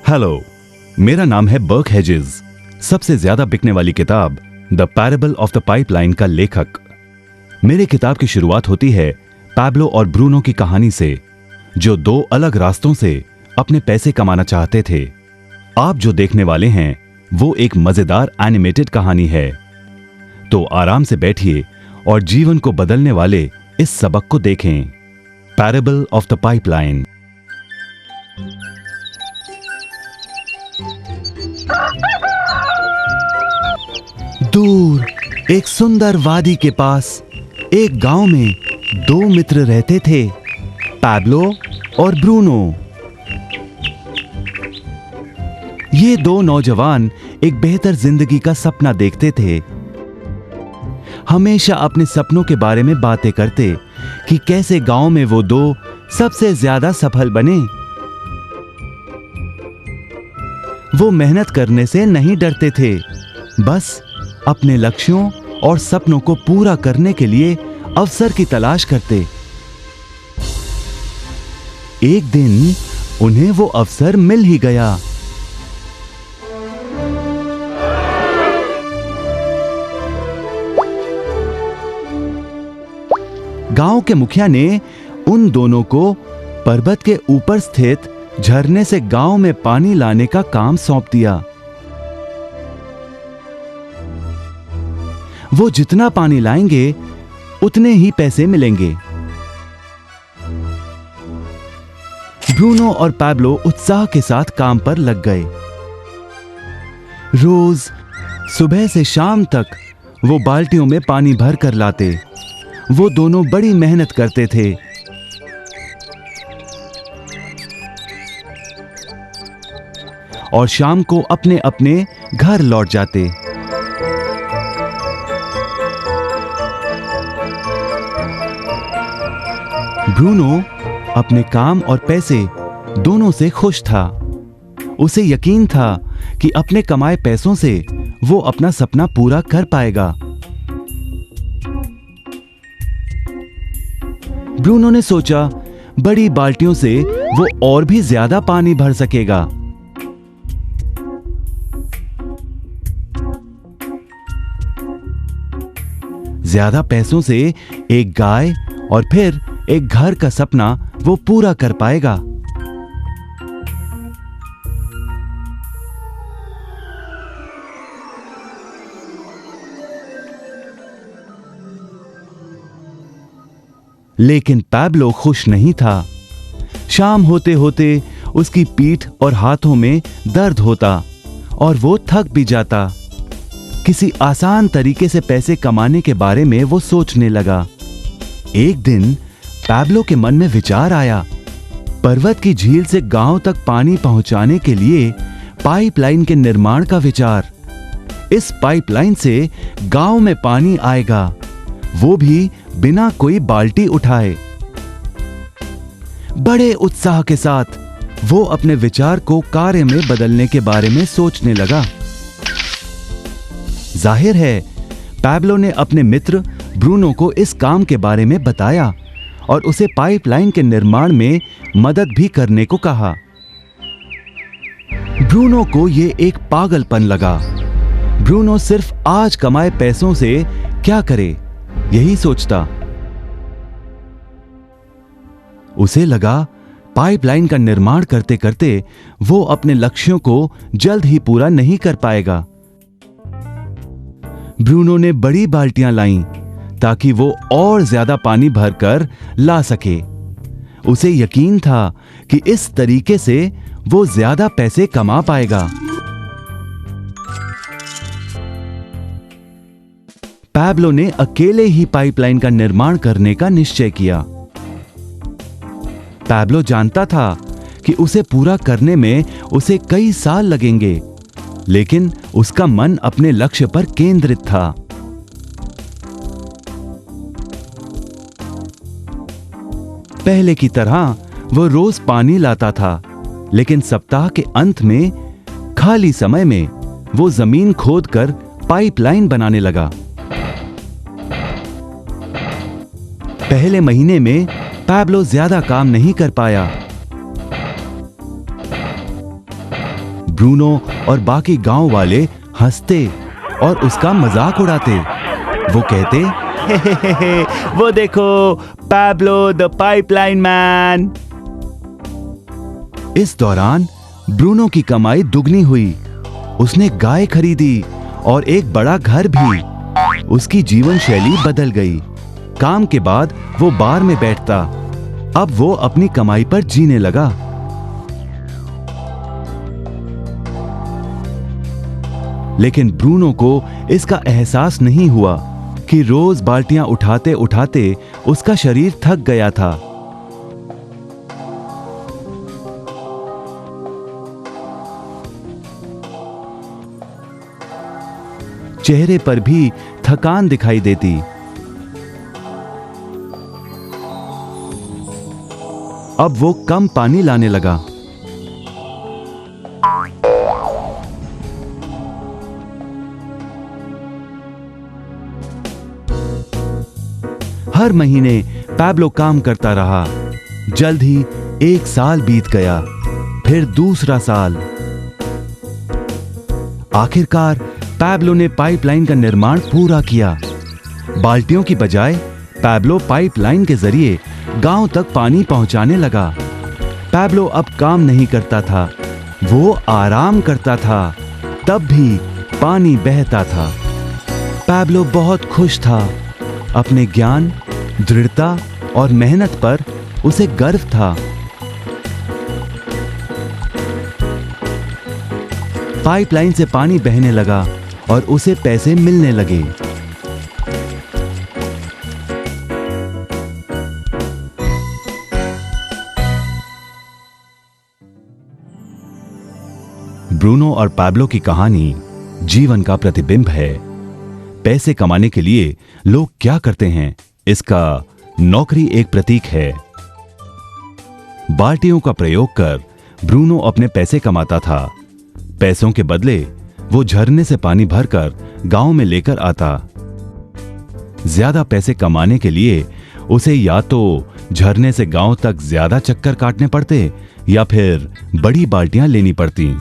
Hello, मेरा नाम है बर्क हेजेस। सबसे ज्यादा बिकने वाली किताब the parable of the pipeline का लेखक। मेरी किताब की शुरुआत होती है पैब्लो और ब्रूनो की कहानी से, जो दो अलग रास्तों से अपने पैसे कमाना चाहते थे। आप जो देखने वाले हैं वो एक मजेदार एनिमेटेड कहानी है। तो आराम से बैठिए और जीवन को बदलने वाले इस सबक को देखें, पैरेबल ऑफ द पाइपलाइन। दूर एक सुंदर वादी के पास एक गांव में दो मित्र रहते थे, पैब्लो और ब्रूनो। ये दो नौजवान एक बेहतर जिंदगी का सपना देखते थे। हमेशा अपने सपनों के बारे में बातें करते कि कैसे गांव में वो दो सबसे ज्यादा सफल बने। वो मेहनत करने से नहीं डरते थे, बस अपने लक्ष्यों और सपनों को पूरा करने के लिए अवसर की तलाश करते। एक दिन उन्हें वो अवसर मिल ही गया। गांव के मुखिया ने उन दोनों को पर्वत के ऊपर स्थित झरने से गांव में पानी लाने का काम सौंप दिया। वो जितना पानी लाएंगे उतने ही पैसे मिलेंगे। ब्रूनो और पैब्लो उत्साह के साथ काम पर लग गए। रोज सुबह से शाम तक वो बाल्टियों में पानी भर कर लाते। वो दोनों बड़ी मेहनत करते थे। और शाम को अपने अपने घर लौट जाते। ब्रूनो अपने काम और पैसे दोनों से खुश था। उसे यकीन था कि अपने कमाए पैसों से वो अपना सपना पूरा कर पाएगा। ब्रूनो ने सोचा बड़ी बाल्टियों से वो और भी ज्यादा पानी भर सकेगा। ज्यादा पैसों से एक गाय और फिर एक घर का सपना वो पूरा कर पाएगा। लेकिन पैब्लो खुश नहीं था। शाम होते होते उसकी पीठ और हाथों में दर्द होता और वो थक भी जाता। किसी आसान तरीके से पैसे कमाने के बारे में वो सोचने लगा। एक दिन पैब्लो के मन में विचार आया, पर्वत की झील से गांव तक पानी पहुंचाने के लिए पाइपलाइन के निर्माण का विचार। इस पाइपलाइन से गांव में पानी आएगा, वो भी बिना कोई बाल्टी उठाए। बड़े उत्साह के साथ वो अपने विचार को कार्य में बदलने के बारे में सोचने लगा। जाहिर है पैब्लो ने अपने मित्र ब्रूनो को इस काम के बारे में बताया और उसे पाइपलाइन के निर्माण में मदद भी करने को कहा। ब्रूनो को यह एक पागलपन लगा। ब्रूनो सिर्फ आज कमाए पैसों से क्या करे, यही सोचता। उसे लगा पाइपलाइन का निर्माण करते करते वो अपने लक्ष्यों को जल्द ही पूरा नहीं कर पाएगा। ब्रूनो ने बड़ी बाल्टियां लाईं ताकि वो और ज्यादा पानी भरकर ला सके। उसे यकीन था कि इस तरीके से वो ज्यादा पैसे कमा पाएगा। पैब्लो ने अकेले ही पाइपलाइन का निर्माण करने का निश्चय किया। पैब्लो जानता था कि उसे पूरा करने में उसे कई साल लगेंगे, लेकिन उसका मन अपने लक्ष्य पर केंद्रित था। पहले की तरह वो रोज पानी लाता था, लेकिन सप्ताह के अंत में खाली समय में वो जमीन खोदकर पाइपलाइन बनाने लगा। पहले महीने में पैब्लो ज्यादा काम नहीं कर पाया। ब्रूनो और बाकी गांव वाले हंसते और उसका मजाक उड़ाते। वो कहते, हे, वो देखो पैब्लो द पाइपलाइन मैन। इस दौरान ब्रूनो की कमाई दुगनी हुई। उसने गाय खरीदी और एक बड़ा घर भी। उसकी जीवन शैली बदल गई। काम के बाद वो बार में बैठता। अब वो अपनी कमाई पर जीने लगा। लेकिन ब्रूनो को इसका एहसास नहीं हुआ कि रोज बाल्टियां उठाते उठाते उसका शरीर थक गया था। चेहरे पर भी थकान दिखाई देती। अब वो कम पानी लाने लगा। हर महीने पैब्लो काम करता रहा। जल्द ही 1 साल बीत गया, फिर दूसरा साल। आखिरकार पैब्लो ने पाइपलाइन का निर्माण पूरा किया। बाल्टियों की बजाय पैब्लो पाइपलाइन के जरिए गांव तक पानी पहुंचाने लगा। पैब्लो अब काम नहीं करता था, वो आराम करता था, तब भी पानी बहता था। पैब्लो बहुत खुश था। अपने ज्ञान, दृढ़ता और मेहनत पर उसे गर्व था। पाइपलाइन से पानी बहने लगा और उसे पैसे मिलने लगे। ब्रूनो और पैब्लो की कहानी जीवन का प्रतिबिंब है। पैसे कमाने के लिए लोग क्या करते हैं, इसका नौकरी एक प्रतीक है। बाल्टियों का प्रयोग कर ब्रूनो अपने पैसे कमाता था। पैसों के बदले वो झरने से पानी भरकर गांव में लेकर आता। ज्यादा पैसे कमाने के लिए उसे या तो झरने से गांव तक ज्यादा चक्कर काटने पड़ते या फिर बड़ी बाल्टियां लेनी पड़ती।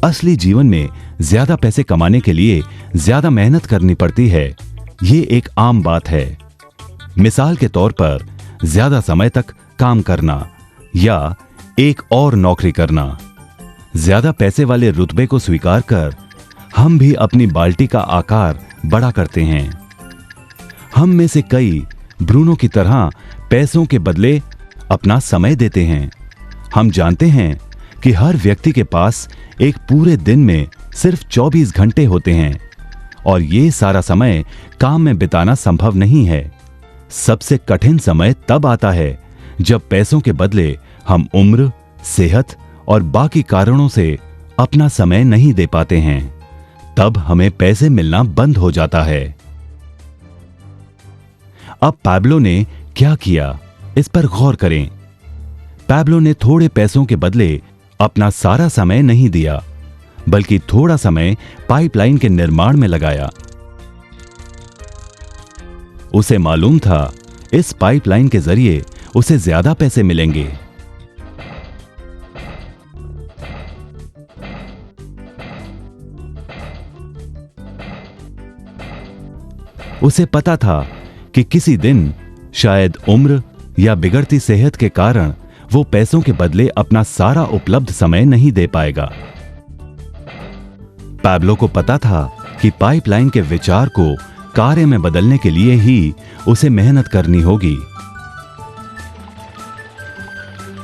असली जीवन में ज्यादा पैसे कमाने के लिए ज्यादा मेहनत करनी पड़ती है। ये एक आम बात है। मिसाल के तौर पर ज्यादा समय तक काम करना या एक और नौकरी करना। ज्यादा पैसे वाले रुतबे को स्वीकार कर हम भी अपनी बाल्टी का आकार बड़ा करते हैं। हम में से कई ब्रूनो की तरह पैसों के बदले अपना समय देते हैं। हम जानते हैं कि हर व्यक्ति के पास एक पूरे दिन में सिर्फ 24 घंटे होते हैं और ये सारा समय काम में बिताना संभव नहीं है। सबसे कठिन समय तब आता है जब पैसों के बदले हम उम्र, सेहत और बाकी कारणों से अपना समय नहीं दे पाते हैं। तब हमें पैसे मिलना बंद हो जाता है। अब पैब्लो ने क्या किया, इस पर गौर करें। पैब्लो ने थोड़े पैसों के बदले अपना सारा समय नहीं दिया, बल्कि थोड़ा समय पाइपलाइन के निर्माण में लगाया। उसे मालूम था इस पाइपलाइन के जरिए उसे ज्यादा पैसे मिलेंगे। उसे पता था कि किसी दिन शायद उम्र या बिगड़ती सेहत के कारण वो पैसों के बदले अपना सारा उपलब्ध समय नहीं दे पाएगा। पैब्लो को पता था कि पाइपलाइन के विचार को कार्य में बदलने के लिए ही उसे मेहनत करनी होगी।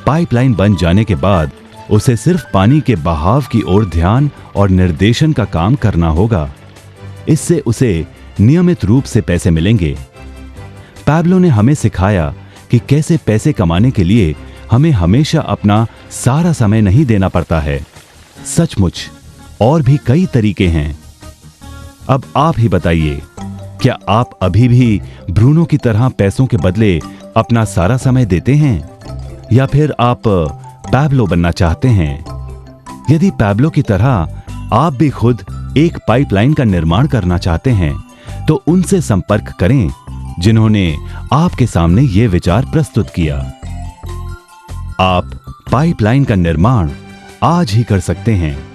पाइपलाइन बन जाने के बाद उसे सिर्फ पानी के बहाव की ओर ध्यान और निर्देशन का काम करना होगा। इससे उसे नियमित रूप से पैसे मिलेंगे। पैब्लो ने हमें सिखाया कि कैसे पैसे कमाने के लिए हमें हमेशा अपना सारा समय नहीं देना पड़ता है। सचमुच और भी कई तरीके हैं। अब आप ही बताइए, क्या आप अभी भी ब्रूनो की तरह पैसों के बदले अपना सारा समय देते हैं या फिर आप पैब्लो बनना चाहते हैं? यदि पैब्लो की तरह आप भी खुद एक पाइपलाइन का निर्माण करना चाहते हैं तो उनसे संपर्क करें जिन्होंने आपके सामने ये विचार प्रस्तुत किया। आप पाइपलाइन का निर्माण आज ही कर सकते हैं।